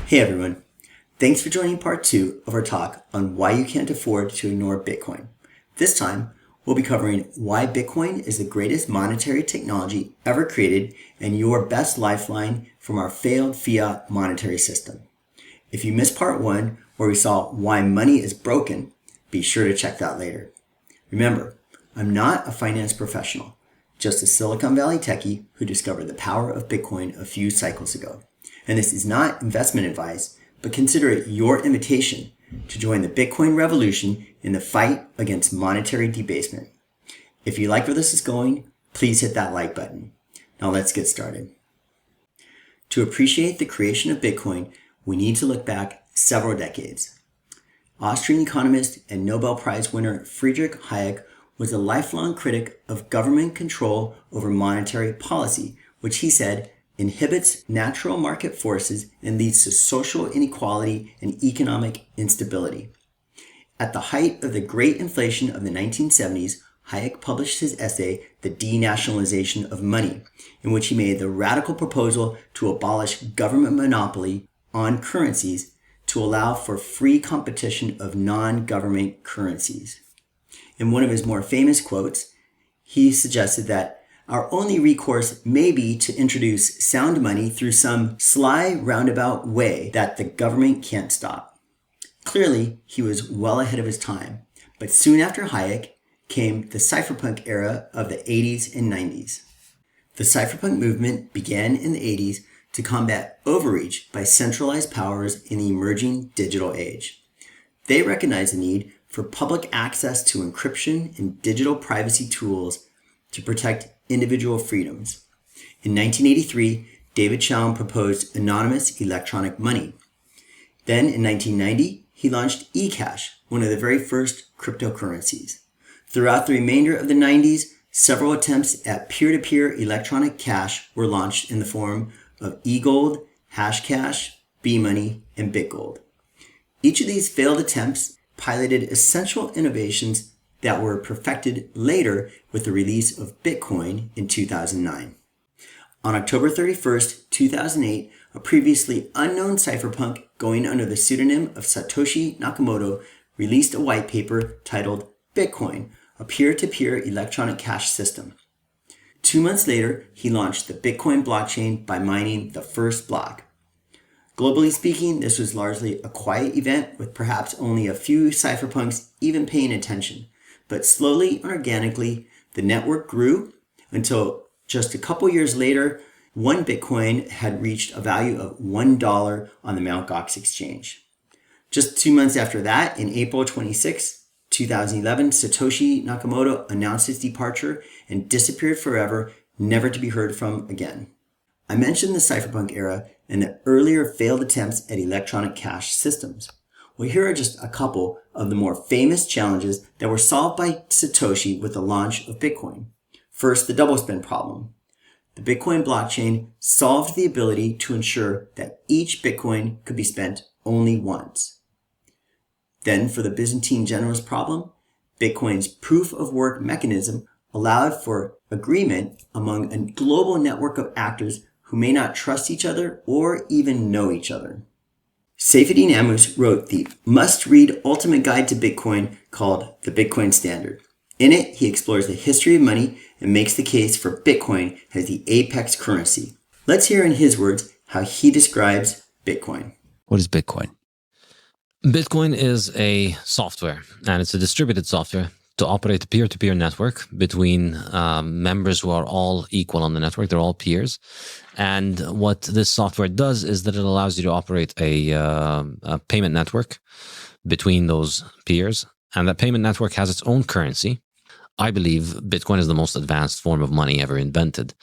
Hey everyone, thanks for joining part 2 of our talk on why you can't afford to ignore Bitcoin. This time, we'll be covering why Bitcoin is the greatest monetary technology ever created and your best lifeline from our failed fiat monetary system. If you missed part 1, where we saw why money is broken, be sure to check that later. Remember, I'm not a finance professional, just a Silicon Valley techie who discovered the power of Bitcoin a few cycles ago. And this is not investment advice, but consider it your invitation to join the Bitcoin revolution in the fight against monetary debasement. If you like where this is going, please hit that like button. Now let's get started. To appreciate the creation of Bitcoin, we need to look back several decades. Austrian economist and Nobel Prize winner Friedrich Hayek was a lifelong critic of government control over monetary policy, which he said inhibits natural market forces and leads to social inequality and economic instability. At the height of the great inflation of the 1970s, Hayek published his essay, The Denationalization of Money, in which he made the radical proposal to abolish government monopoly on currencies to allow for free competition of non-government currencies. In one of his more famous quotes, he suggested that our only recourse may be to introduce sound money through some sly roundabout way that the government can't stop. Clearly, he was well ahead of his time, but soon after Hayek came the cypherpunk era of the 80s and 90s. The cypherpunk movement began in the 80s to combat overreach by centralized powers in the emerging digital age. They recognized the need for public access to encryption and digital privacy tools to protect individual freedoms. In 1983, David Chaum proposed anonymous electronic money. Then in 1990, he launched eCash, one of the very first cryptocurrencies. Throughout the remainder of the 90s, several attempts at peer-to-peer electronic cash were launched in the form of eGold, Hashcash, B-Money, and BitGold. Each of these failed attempts piloted essential innovations that were perfected later with the release of Bitcoin in 2009. On October 31st, 2008, a previously unknown cypherpunk going under the pseudonym of Satoshi Nakamoto released a white paper titled Bitcoin, a peer-to-peer electronic cash system. 2 months later, he launched the Bitcoin blockchain by mining the first block. Globally speaking, this was largely a quiet event with perhaps only a few cypherpunks even paying attention. But slowly and organically, the network grew until just a couple years later, one Bitcoin had reached a value of $1 on the Mt. Gox exchange. Just 2 months after that, in April 26, 2011, Satoshi Nakamoto announced his departure and disappeared forever, never to be heard from again. I mentioned the cypherpunk era and the earlier failed attempts at electronic cash systems. Well, here are just a couple of the more famous challenges that were solved by Satoshi with the launch of Bitcoin. First, the double spend problem. The Bitcoin blockchain solved the ability to ensure that each Bitcoin could be spent only once. Then, for the Byzantine generals problem, Bitcoin's proof of work mechanism allowed for agreement among a global network of actors who may not trust each other or even know each other. Saifedean Ammous wrote the must-read ultimate guide to Bitcoin called The Bitcoin Standard. In it, he explores the history of money and makes the case for Bitcoin as the apex currency. Let's hear in his words how he describes Bitcoin. What is Bitcoin? Bitcoin is a software, and it's a distributed software to operate a peer-to-peer network between members who are all equal on the network. They're all peers. And what this software does is that it allows you to operate a payment network between those peers. And that payment network has its own currency. I believe Bitcoin is the most advanced form of money ever invented.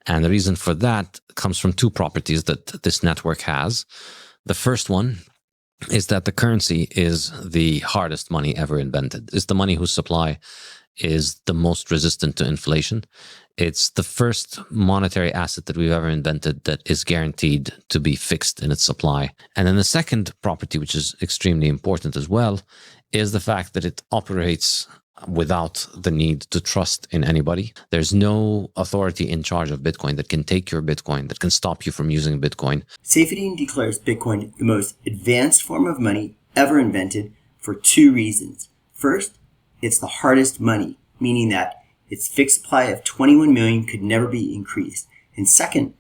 And the reason for that comes from two properties that this network has. The first one is that the currency is the hardest money ever invented. It's the money whose supply is the most resistant to inflation. It's the first monetary asset that we've ever invented that is guaranteed to be fixed in its supply. And then the second property, which is extremely important as well, is the fact that it operates without the need to trust in anybody. There's no authority in charge of Bitcoin that can take your Bitcoin, that can stop you from using Bitcoin. Saifedean declares Bitcoin the most advanced form of money ever invented for two reasons. First, it's the hardest money, meaning that its fixed supply of 21 million could never be increased. And second,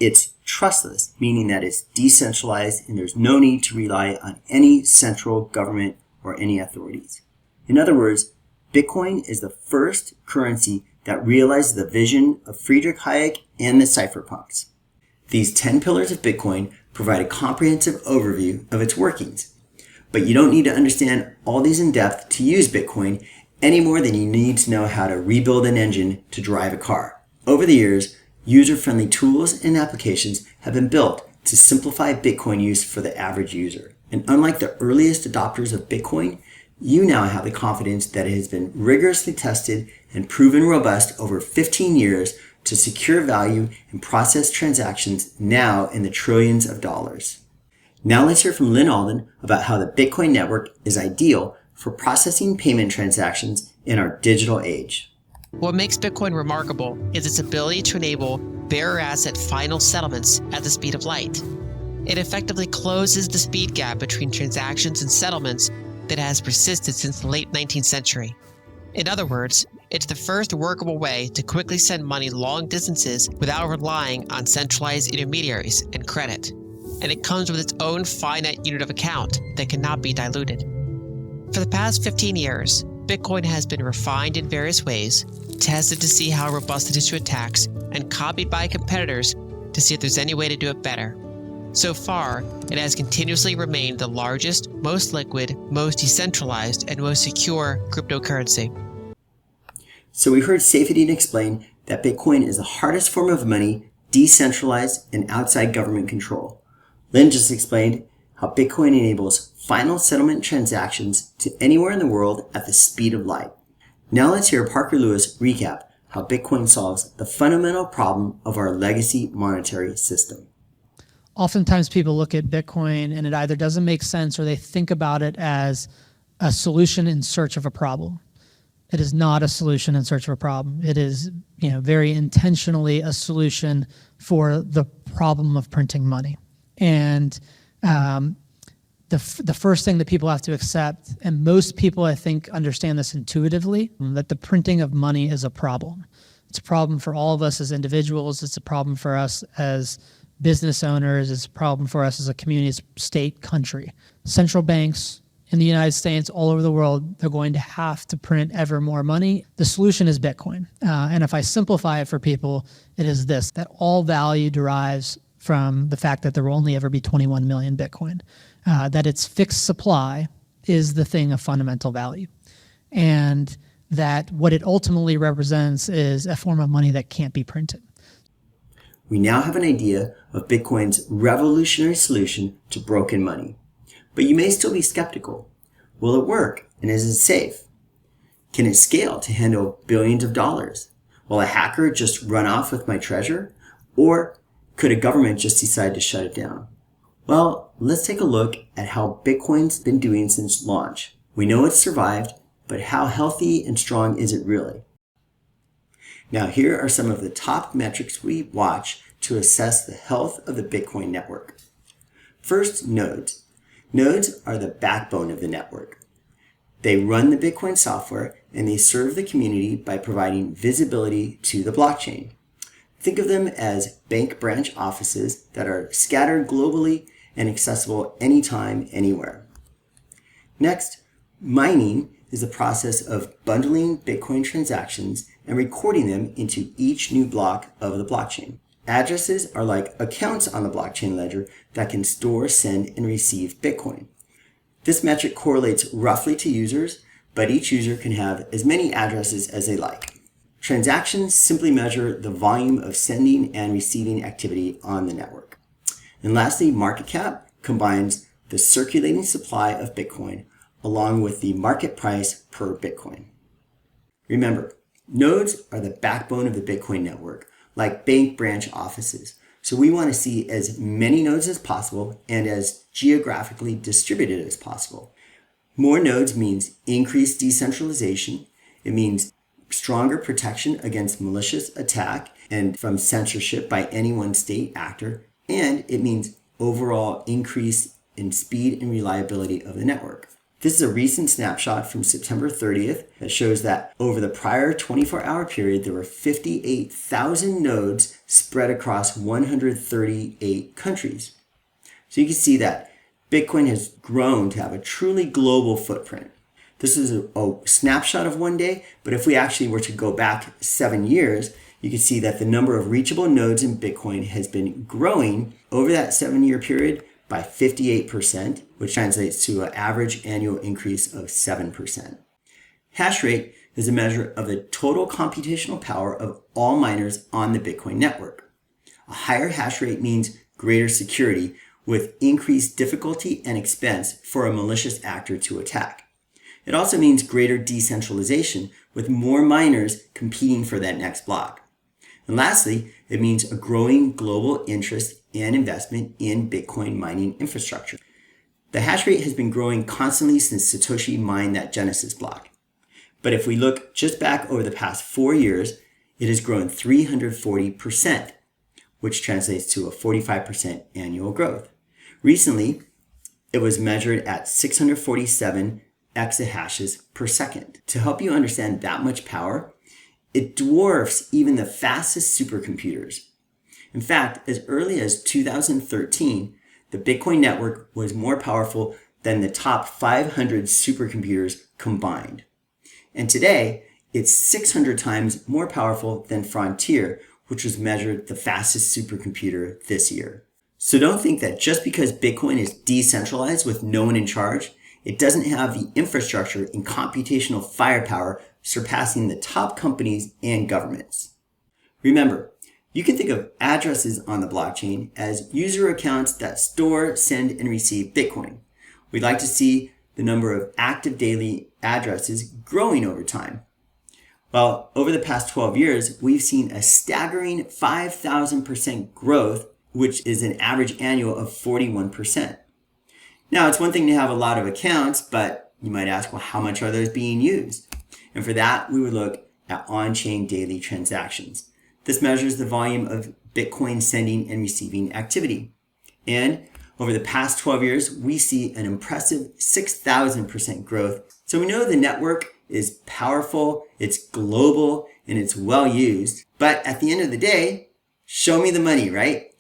it's trustless, meaning that it's decentralized and there's no need to rely on any central government or any authorities. In other words, Bitcoin is the first currency that realizes the vision of Friedrich Hayek and the cypherpunks. These 10 pillars of Bitcoin provide a comprehensive overview of its workings. But you don't need to understand all these in depth to use Bitcoin any more than you need to know how to rebuild an engine to drive a car. Over the years, user-friendly tools and applications have been built to simplify Bitcoin use for the average user. And unlike the earliest adopters of Bitcoin, you now have the confidence that it has been rigorously tested and proven robust over 15 years to secure value and process transactions now in the trillions of dollars. Now let's hear from Lynn Alden about how the Bitcoin network is ideal for processing payment transactions in our digital age. What makes Bitcoin remarkable is its ability to enable bearer asset final settlements at the speed of light. It effectively closes the speed gap between transactions and settlements that has persisted since the late 19th century. In other words, it's the first workable way to quickly send money long distances without relying on centralized intermediaries and credit. And it comes with its own finite unit of account that cannot be diluted. For the past 15 years, Bitcoin has been refined in various ways, tested to see how robust it is to attacks, and copied by competitors to see if there's any way to do it better. So far, it has continuously remained the largest, most liquid, most decentralized, and most secure cryptocurrency. So we heard Saifedean explain that Bitcoin is the hardest form of money, decentralized, and outside government control. Lynn just explained how Bitcoin enables final settlement transactions to anywhere in the world at the speed of light. Now let's hear Parker Lewis recap how Bitcoin solves the fundamental problem of our legacy monetary system. Oftentimes people look at Bitcoin and it either doesn't make sense or they think about it as a solution in search of a problem. It is not a solution in search of a problem. It is, very intentionally a solution for the problem of printing money. And the first thing that people have to accept, and most people I think understand this intuitively, that the printing of money is a problem. It's a problem for all of us as individuals. It's a problem for us as business owners. It's a problem for us as a community, state, country. Central banks in the United States, all over the world, they're going to have to print ever more money. The solution is Bitcoin. And if I simplify it for people, it is this, that all value derives from the fact that there will only ever be 21 million Bitcoin, that its fixed supply is the thing of fundamental value. And that what it ultimately represents is a form of money that can't be printed. We now have an idea of Bitcoin's revolutionary solution to broken money. But you may still be skeptical. Will it work? And is it safe? Can it scale to handle billions of dollars? Will a hacker just run off with my treasure? Or could a government just decide to shut it down? Well, let's take a look at how Bitcoin's been doing since launch. We know it's survived, but how healthy and strong is it really? Now, here are some of the top metrics we watch to assess the health of the Bitcoin network. First, nodes. Nodes are the backbone of the network. They run the Bitcoin software and they serve the community by providing visibility to the blockchain. Think of them as bank branch offices that are scattered globally and accessible anytime, anywhere. Next, mining is the process of bundling Bitcoin transactions and recording them into each new block of the blockchain. Addresses are like accounts on the blockchain ledger that can store, send, and receive Bitcoin. This metric correlates roughly to users, but each user can have as many addresses as they like. Transactions simply measure the volume of sending and receiving activity on the network. And lastly, market cap combines the circulating supply of Bitcoin along with the market price per Bitcoin. Remember, nodes are the backbone of the Bitcoin network, like bank branch offices. So we want to see as many nodes as possible and as geographically distributed as possible. More nodes means increased decentralization, It means stronger protection against malicious attack and from censorship by any one state actor. And it means overall increase in speed and reliability of the network. This is a recent snapshot from September 30th that shows that over the prior 24-hour period, there were 58,000 nodes spread across 138 countries. So you can see that Bitcoin has grown to have a truly global footprint. This is a snapshot of one day, but if we actually were to go back 7 years, you can see that the number of reachable nodes in Bitcoin has been growing over that 7-year period by 58%, which translates to an average annual increase of 7%. Hash rate is a measure of the total computational power of all miners on the Bitcoin network. A higher hash rate means greater security with increased difficulty and expense for a malicious actor to attack. It also means greater decentralization with more miners competing for that next block. And lastly, it means a growing global interest and investment in Bitcoin mining infrastructure. The hash rate has been growing constantly since Satoshi mined that Genesis block. But if we look just back over the past 4 years, it has grown 340%, which translates to a 45% annual growth. Recently, it was measured at 647 exahashes per second. To help you understand that much power, it dwarfs even the fastest supercomputers. In fact, as early as 2013, the Bitcoin network was more powerful than the top 500 supercomputers combined. And today, it's 600 times more powerful than Frontier, which was measured the fastest supercomputer this year. So don't think that just because Bitcoin is decentralized with no one in charge, it doesn't have the infrastructure and computational firepower surpassing the top companies and governments. Remember, you can think of addresses on the blockchain as user accounts that store, send, and receive Bitcoin. We'd like to see the number of active daily addresses growing over time. Well, over the past 12 years, we've seen a staggering 5,000% growth, which is an average annual of 41%. Now, it's one thing to have a lot of accounts, but you might ask, well, how much are those being used? And for that, we would look at on-chain daily transactions. This measures the volume of Bitcoin sending and receiving activity. And over the past 12 years, we see an impressive 6,000% growth. So we know the network is powerful, it's global, and it's well used. But at the end of the day, show me the money, right?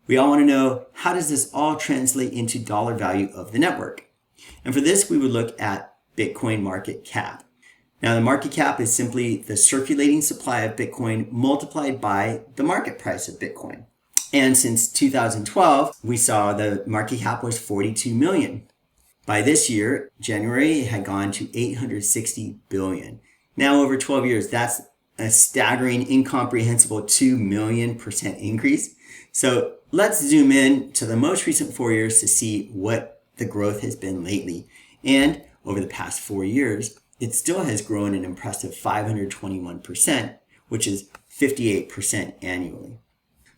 We all want to know, how does this all translate into dollar value of the network? And for this, we would look at Bitcoin market cap. Now, the market cap is simply the circulating supply of Bitcoin multiplied by the market price of Bitcoin. And since 2012, we saw the market cap was 42 million. By this year, January, it had gone to 860 billion. Now, over 12 years, that's a staggering, incomprehensible 2 million% increase. So let's zoom in to the most recent 4 years to see what the growth has been lately. And over the past 4 years, it still has grown an impressive 521%, which is 58% annually.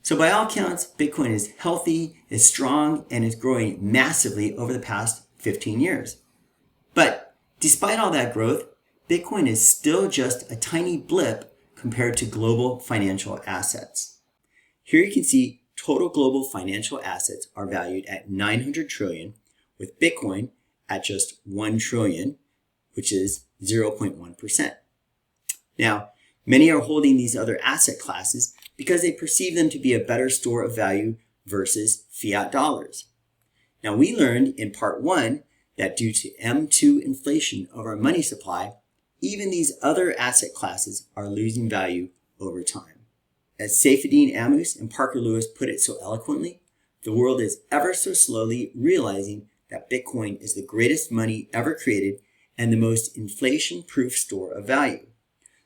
So by all counts, Bitcoin is healthy, is strong, and is growing massively over the past 15 years. But despite all that growth, Bitcoin is still just a tiny blip compared to global financial assets. Here you can see total global financial assets are valued at 900 trillion, with Bitcoin at just 1 trillion, which is 0.1%. Now, many are holding these other asset classes because they perceive them to be a better store of value versus fiat dollars. Now, we learned in part 1 that due to M2 inflation of our money supply, even these other asset classes are losing value over time. As Saifedean Ammous and Parker Lewis put it so eloquently, the world is ever so slowly realizing that Bitcoin is the greatest money ever created and the most inflation-proof store of value.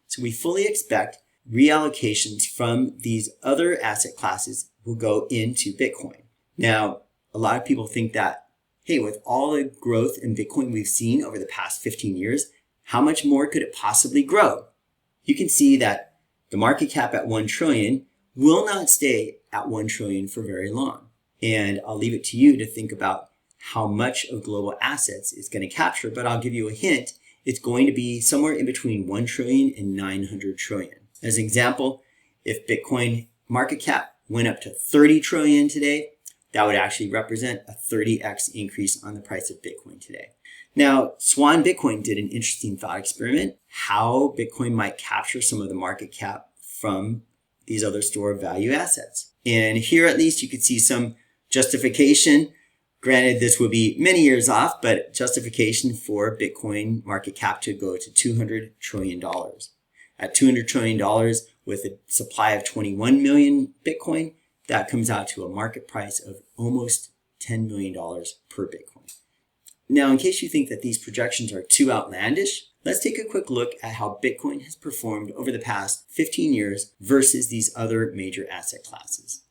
So we fully expect reallocations from these other asset classes will go into Bitcoin. Now, a lot of people think that, hey, with all the growth in Bitcoin we've seen over the past 15 years, how much more could it possibly grow? You can see that the market cap at 1 trillion will not stay at 1 trillion for very long. And I'll leave it to you to think about how much of global assets it's going to capture, but I'll give you a hint. it's going to be somewhere in between 1 trillion and 900 trillion. As an example, if Bitcoin market cap went up to 30 trillion today, that would actually represent a 30x increase on the price of Bitcoin today. Now, Swan Bitcoin did an interesting thought experiment, how Bitcoin might capture some of the market cap from these other store of value assets. And here at least you could see some justification. Granted, this would be many years off, but justification for Bitcoin market cap to go to $200 trillion. At $200 trillion with a supply of 21 million Bitcoin, that comes out to a market price of almost $10 million per Bitcoin. Now, in case you think that these projections are too outlandish, let's take a quick look at how Bitcoin has performed over the past 15 years versus these other major asset classes.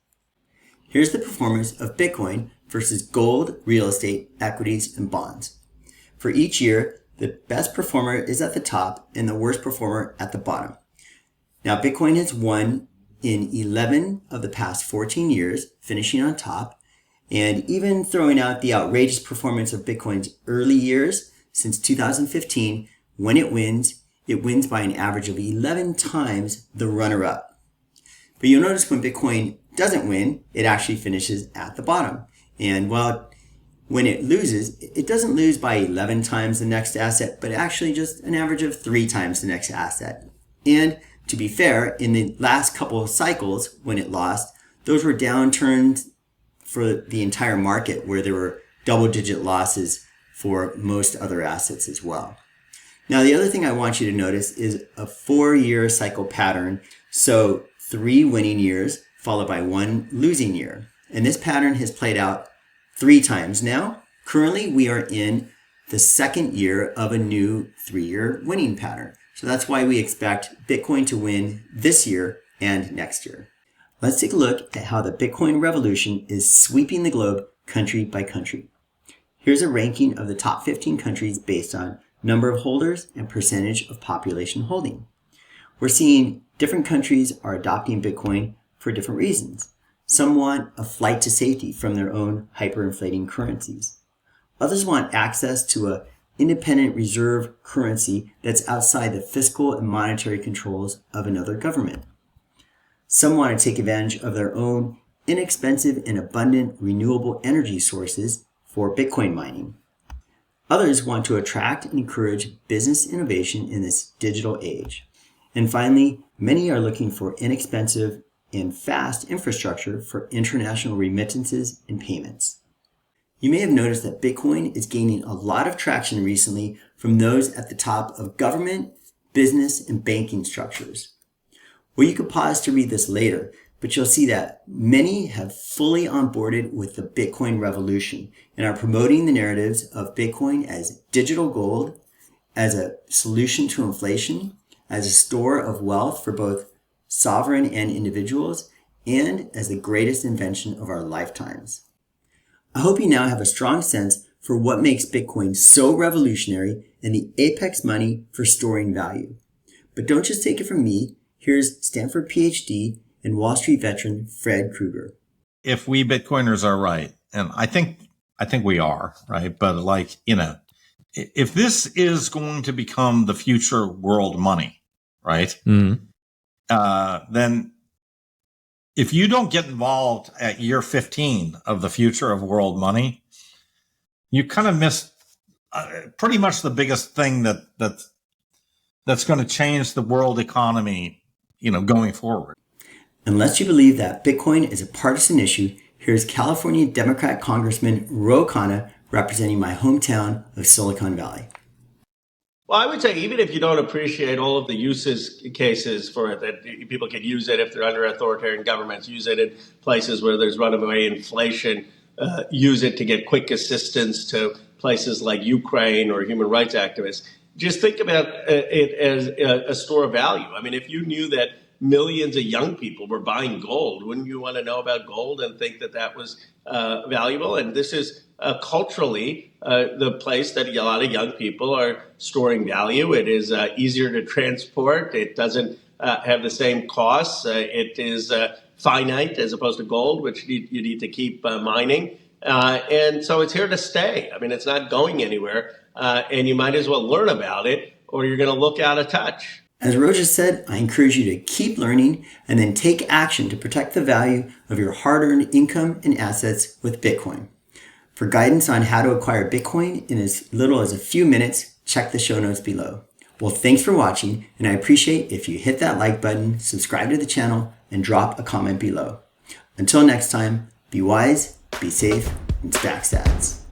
Here's the performance of Bitcoin versus gold, real estate, equities, and bonds. For each year, the best performer is at the top and the worst performer at the bottom. Now, Bitcoin has won in 11 of the past 14 years, finishing on top, and even throwing out the outrageous performance of Bitcoin's early years since 2015, when it wins by an average of 11 times the runner-up. But you'll notice when Bitcoin doesn't win, it actually finishes at the bottom. And while when it loses, it doesn't lose by 11 times the next asset, but actually just an average of 3 times the next asset. And to be fair, in the last couple of cycles when it lost, those were downturns for the entire market where there were double-digit losses for most other assets as well. Now, the other thing I want you to notice is a 4-year cycle pattern. So 3 winning years followed by 1 losing year. And this pattern has played out 3 times now. Currently, we are in the 2nd year of a new 3-year winning pattern. So that's why we expect Bitcoin to win this year and next year. Let's take a look at how the Bitcoin revolution is sweeping the globe country by country. Here's a ranking of the top 15 countries based on number of holders and percentage of population holding. We're seeing different countries are adopting Bitcoin for different reasons. Some want a flight to safety from their own hyperinflating currencies. Others want access to an independent reserve currency that's outside the fiscal and monetary controls of another government. Some want to take advantage of their own inexpensive and abundant renewable energy sources for Bitcoin mining. Others want to attract and encourage business innovation in this digital age. And finally, many are looking for inexpensive and fast infrastructure for international remittances and payments. You may have noticed that Bitcoin is gaining a lot of traction recently from those at the top of government, business, and banking structures. Well, you could pause to read this later, but you'll see that many have fully onboarded with the Bitcoin revolution and are promoting the narratives of Bitcoin as digital gold, as a solution to inflation, as a store of wealth for both sovereign and individuals, and as the greatest invention of our lifetimes. I hope you now have a strong sense for what makes Bitcoin so revolutionary and the apex money for storing value. But don't just take it from me. Here's Stanford PhD and Wall Street veteran Fred Krueger. If we Bitcoiners are right, and I think we are, right? But if this is going to become the future world money, right? Then if you don't get involved at year 15 of the future of world money, you kind of miss pretty much the biggest thing that's going to change the world economy, going forward. Unless you believe that Bitcoin is a partisan issue, here's California Democrat Congressman Ro Khanna representing my hometown of Silicon Valley. Well, I would say even if you don't appreciate all of the cases for it, that people can use it if they're under authoritarian governments, use it in places where there's runaway inflation, use it to get quick assistance to places like Ukraine or human rights activists. Just think about it as a store of value. I mean, if you knew that millions of young people were buying gold, wouldn't you want to know about gold and think that that was valuable? And this is culturally the place that a lot of young people are storing value. It is easier to transport. It doesn't have the same costs. It is finite as opposed to gold, which you need to keep mining. And so it's here to stay. I mean, it's not going anywhere. and you might as well learn about it, or you're going to look out of touch. As Roja said, I encourage you to keep learning and then take action to protect the value of your hard-earned income and assets with Bitcoin. For guidance on how to acquire Bitcoin in as little as a few minutes, check the show notes below. Well, thanks for watching, and I appreciate if you hit that like button, subscribe to the channel, and drop a comment below. Until next time, be wise, be safe, and stack sats.